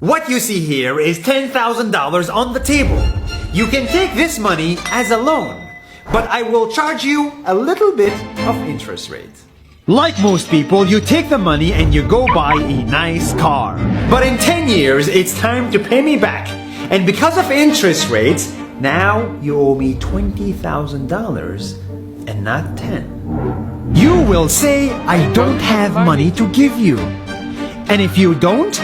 What you see here is $10,000 on the table. You can take this money as a loan, but I will charge you a little bit of interest rate. Like most people, you take the money and you go buy a nice car. But in 10 years, it's time to pay me back. And because of interest rates, now you owe me $20,000 and not 10. You will say, I don't have money to give you. And if you don't,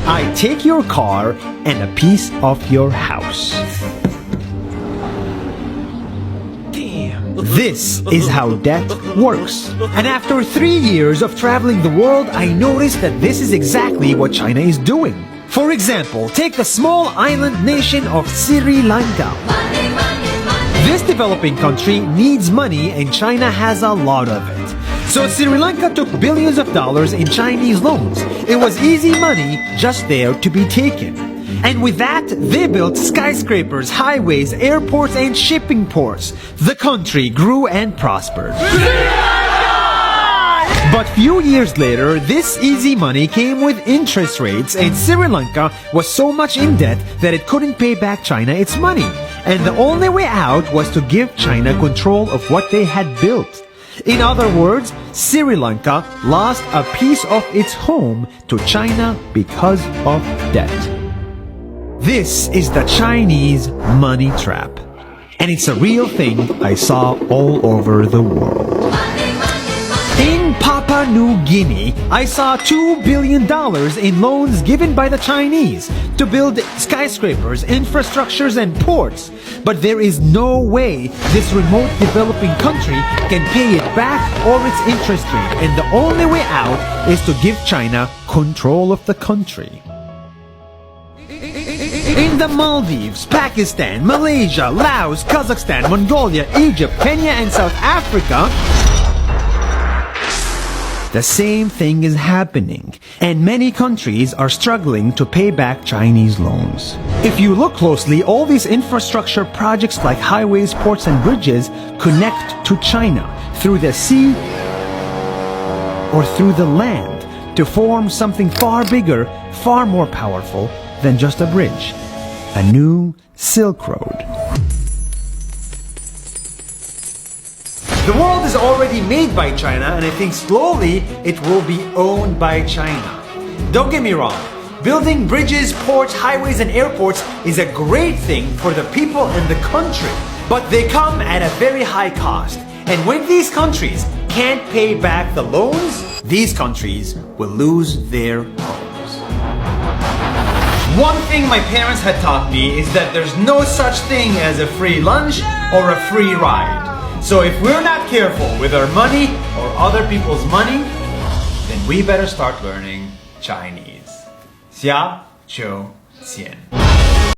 I take your car and a piece of your house. This is how debt works. And after 3 years of traveling the world, I noticed that this is exactly what China is doing. For example, take the small island nation of Sri Lanka. This developing country needs money and China has a lot of it. So Sri Lanka took billions of dollars in Chinese loans. It was easy money just there to be taken. And with that, they built skyscrapers, highways, airports, and shipping ports. The country grew and prospered. But few years later, this easy money came with interest rates, and Sri Lanka was so much in debt that it couldn't pay back China its money. And the only way out was to give China control of what they had built. In other words, Sri Lanka lost a piece of its home to China because of debt. This is the Chinese money trap. And it's a real thing I saw all over the world. In Papua New Guinea, I saw $2 billion in loans given by the Chinese to build skyscrapers, infrastructures, and ports. But there is no way this remote developing country can pay it back or its interest rate. And the only way out is to give China control of the country. In the Maldives, Pakistan, Malaysia, Laos, Kazakhstan, Mongolia, Egypt, Kenya, and South Africa, the same thing is happening, and many countries are struggling to pay back Chinese loans. If you look closely, all these infrastructure projects like highways, ports, and bridges connect to China through the sea or through the land to form something far bigger, far more powerful than just a bridge. A new Silk Road. The world is already made by China, and I think slowly it will be owned by China. Don't get me wrong, building bridges, ports, highways, and airports is a great thing for the people and the country, but they come at a very high cost. And when these countries can't pay back the loans, these countries will lose their homes. One thing my parents had taught me is that there's no such thing as a free lunch or a free ride. So if we're not careful with our money or other people's money, then we better start learning Chinese. 下周见。